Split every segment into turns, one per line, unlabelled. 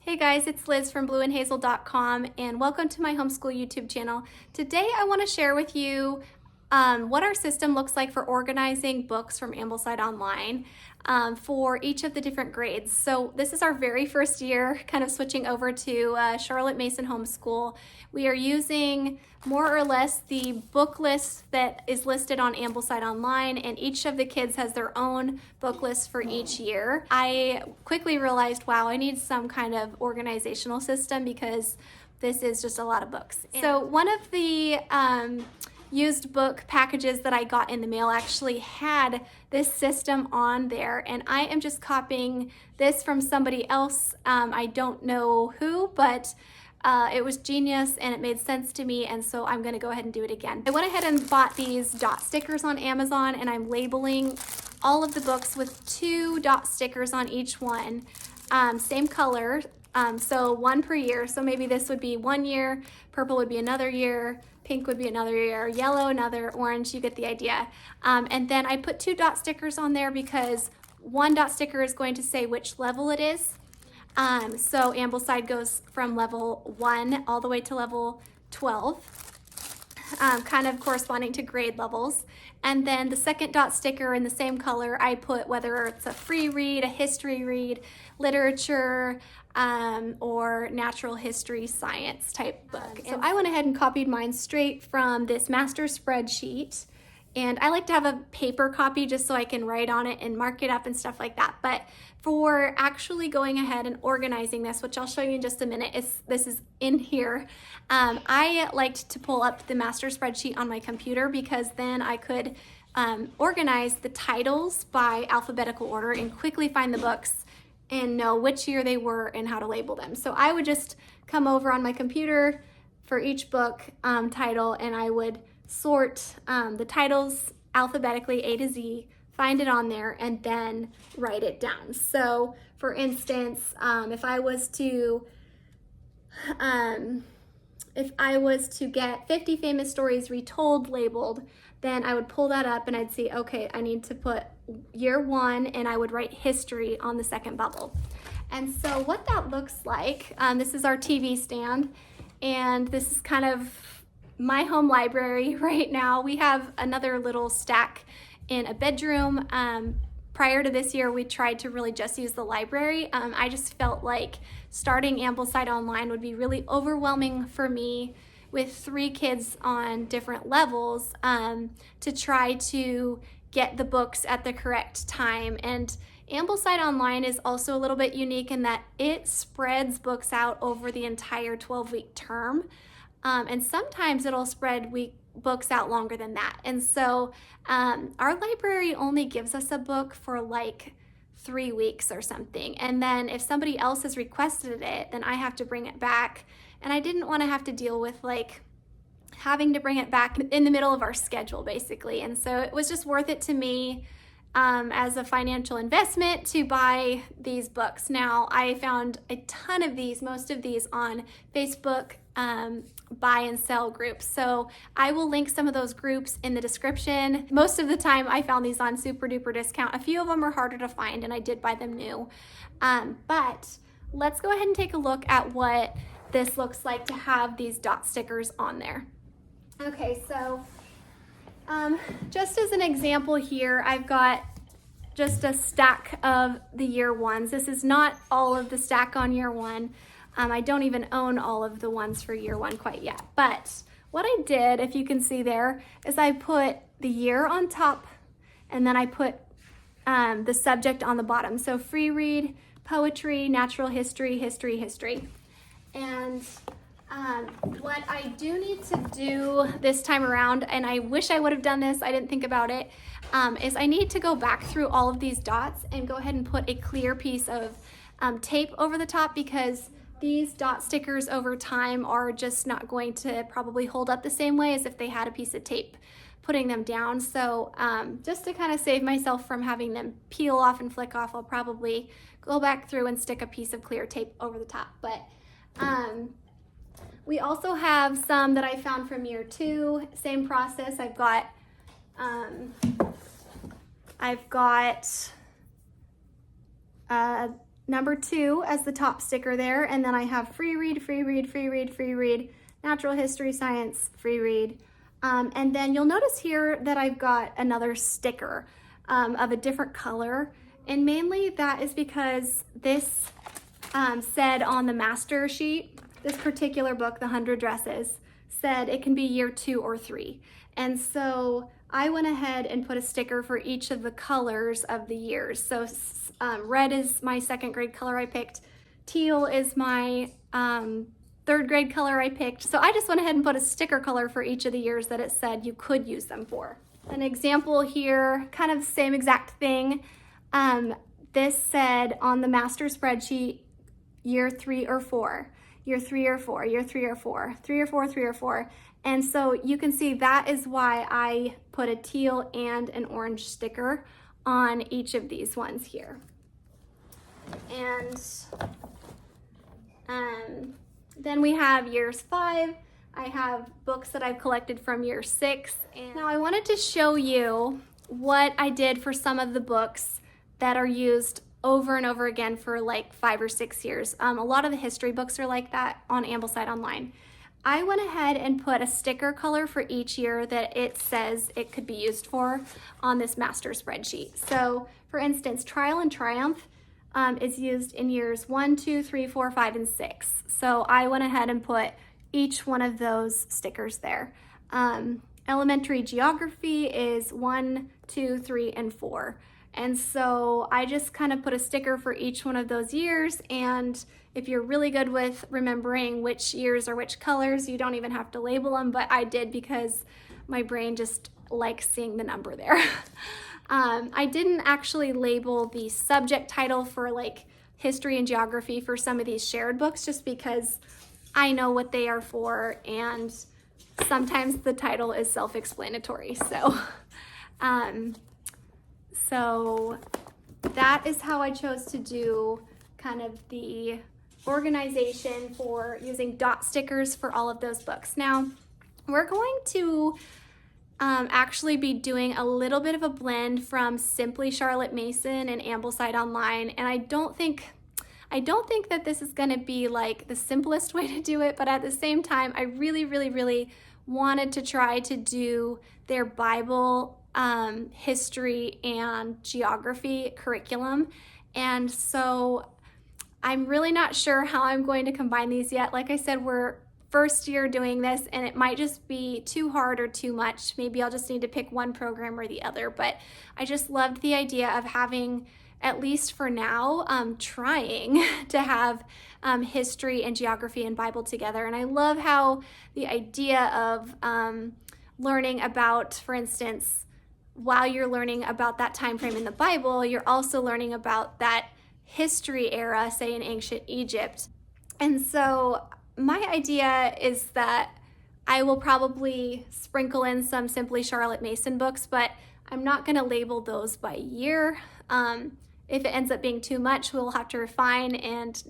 Hey guys, it's Liz from blueandhazel.com and welcome to my homeschool YouTube channel. Today I want to share with you what our system looks like for organizing books from Ambleside Online for each of the different grades. So this is our very first year kind of switching over to Charlotte Mason Homeschool. We are using more or less the book list that is listed on Ambleside Online, and each of the kids has their own book list for each year. I quickly realized, wow, I need some kind of organizational system because this is just a lot of books. So one of the used book packages that I got in the mail actually had this system on there, and I am just copying this from somebody else. I don't know who, but it was genius and it made sense to me, and so I'm gonna go ahead and do it again. I went ahead and bought these dot stickers on Amazon, and I'm labeling all of the books with 2 dot stickers on each one, same color, so 1 per year. So maybe this would be 1 year, purple would be another year, pink would be another year, yellow another, orange, you get the idea. And then I put 2 dot stickers on there because 1 dot sticker is going to say which level it is. So Ambleside goes from level 1 all the way to level 12, kind of corresponding to grade levels. And then the second dot sticker in the same color, I put whether it's a free read, a history read, literature, or natural history science type book. So I went ahead and copied mine straight from this master spreadsheet. And I like to have a paper copy just so I can write on it and mark it up and stuff like that. But for actually going ahead and organizing this, which I'll show you in just a minute, this is in here. I liked to pull up the master spreadsheet on my computer because then I could organize the titles by alphabetical order and quickly find the books and know which year they were and how to label them. So I would just come over on my computer for each book title, and I would sort the titles alphabetically A to Z, find it on there, and then write it down. So for instance, if I was to get 50 famous stories retold labeled, then I would pull that up and I'd see, okay, I need to put year 1, and I would write history on the second bubble. And so what that looks like, this is our TV stand, and this is kind of my home library right now. We have another little stack in a bedroom. Prior to this year, we tried to really just use the library. I just felt like starting Ambleside Online would be really overwhelming for me with 3 kids on different levels to try to get the books at the correct time. And Ambleside Online is also a little bit unique in that it spreads books out over the entire 12-week term. And sometimes it'll spread books out longer than that. And so our library only gives us a book for like 3 weeks or something. And then if somebody else has requested it, then I have to bring it back. And I didn't want to have to deal with like having to bring it back in the middle of our schedule, basically. And so it was just worth it to me as a financial investment to buy these books. Now, I found a ton of these, most of these on Facebook buy and sell groups. So I will link some of those groups in the description. Most of the time I found these on super duper discount. A few of them are harder to find, and I did buy them new. But let's go ahead and take a look at what this looks like to have these dot stickers on there. Okay, so just as an example here, I've got just a stack of the year 1s. This is not all of the stack on year 1. I don't even own all of the ones for year 1 quite yet. But what I did, if you can see there, is I put the year on top, and then I put the subject on the bottom. So free read, poetry, natural history, history. And what I do need to do this time around, and I wish I would have done this, I didn't think about it, is I need to go back through all of these dots and go ahead and put a clear piece of tape over the top, because these dot stickers over time are just not going to probably hold up the same way as if they had a piece of tape putting them down. So just to kind of save myself from having them peel off and flick off, I'll probably go back through and stick a piece of clear tape over the top. But we also have some that I found from year 2, same process. I've got number 2 as the top sticker there, and then I have free read, free read, free read, free read, natural history, science, free read. And then you'll notice here that I've got another sticker of a different color, and mainly that is because this said on the master sheet, this particular book, The 100 Dresses, said it can be year 2 or 3. And so I went ahead and put a sticker for each of the colors of the years. So red is my 2nd grade color I picked. Teal is my 3rd grade color I picked. So I just went ahead and put a sticker color for each of the years that it said you could use them for. An example here, kind of the same exact thing. This said on the master spreadsheet, year 3 or 4, year 3 or 4, year 3 or 4, 3 or 4, 3 or 4. And so you can see that is why I put a teal and an orange sticker on each of these ones here. And then we have years 5. I have books that I've collected from year 6. And now I wanted to show you what I did for some of the books that are used over and over again for like 5 or 6 years. A lot of the history books are like that on Ambleside Online. I went ahead and put a sticker color for each year that it says it could be used for on this master spreadsheet. So for instance, Trial and Triumph is used in years 1, 2, 3, 4, 5, and 6. So I went ahead and put each one of those stickers there. Elementary Geography is 1, 2, 3, and 4. And so I just kind of put a sticker for each one of those years, and if you're really good with remembering which years or which colors, you don't even have to label them, but I did because my brain just likes seeing the number there. I didn't actually label the subject title for like history and geography for some of these shared books just because I know what they are for, and sometimes the title is self-explanatory. So that is how I chose to do kind of the organization for using dot stickers for all of those books. Now, we're going to actually be doing a little bit of a blend from Simply Charlotte Mason and Ambleside Online, and I don't think that this is going to be like the simplest way to do it, but at the same time, I really wanted to try to do their Bible history and geography curriculum. And so I'm really not sure how I'm going to combine these yet. Like I said, we're first year doing this, and it might just be too hard or too much. Maybe I'll just need to pick one program or the other, but I just loved the idea of having, at least for now, trying to have history and geography and Bible together. And I love how the idea of learning about, for instance, while you're learning about that time frame in the Bible, you're also learning about that history era, say in ancient Egypt. And so my idea is that I will probably sprinkle in some Simply Charlotte Mason books, but I'm not going to label those by year. If it ends up being too much, we'll have to refine and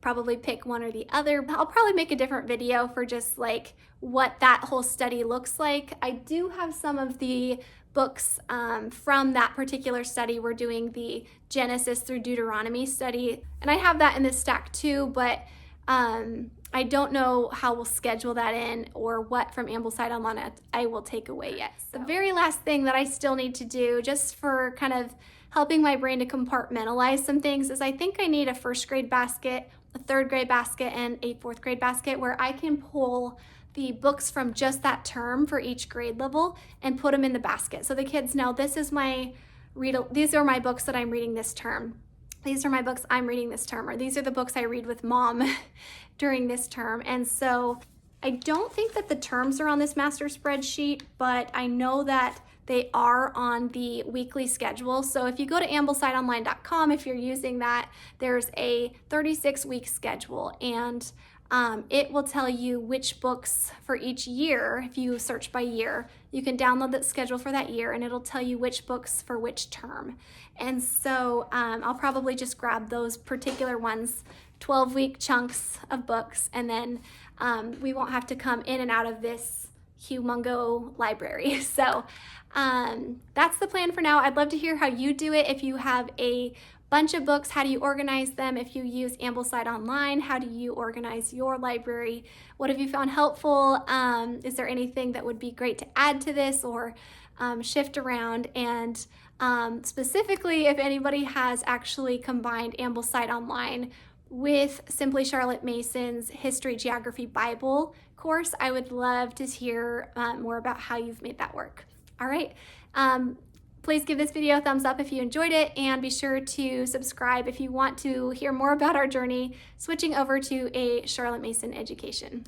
probably pick one or the other. I'll probably make a different video for just like what that whole study looks like. I do have some of the books from that particular study. We're doing the Genesis through Deuteronomy study, and I have that in this stack too, but I don't know how we'll schedule that in or what from Ambleside Online I will take away yet. So. The very last thing that I still need to do, just for kind of helping my brain to compartmentalize some things, is I think I need a 1st grade basket, a 3rd grade basket, and a 4th grade basket where I can pull the books from just that term for each grade level and put them in the basket. So the kids know this is these are my books that I'm reading this term. These are my books I'm reading this term, or these are the books I read with mom during this term. And so I don't think that the terms are on this master spreadsheet, but I know that they are on the weekly schedule. So if you go to amblesideonline.com, if you're using that, there's a 36-week schedule, and it will tell you which books for each year. If you search by year, you can download that schedule for that year, and it'll tell you which books for which term. And so I'll probably just grab those particular ones, 12-week chunks of books, and then we won't have to come in and out of this humongo library. So that's the plan for now. I'd love to hear how you do it. If you have a bunch of books. How do you organize them? If you use Ambleside online, how do you organize your library? What have you found helpful? Is there anything that would be great to add to this or shift around? And specifically, if anybody has actually combined Ambleside online with Simply Charlotte Mason's History Geography Bible course, I would love to hear more about how you've made that work. All right. Please give this video a thumbs up if you enjoyed it, and be sure to subscribe if you want to hear more about our journey switching over to a Charlotte Mason education.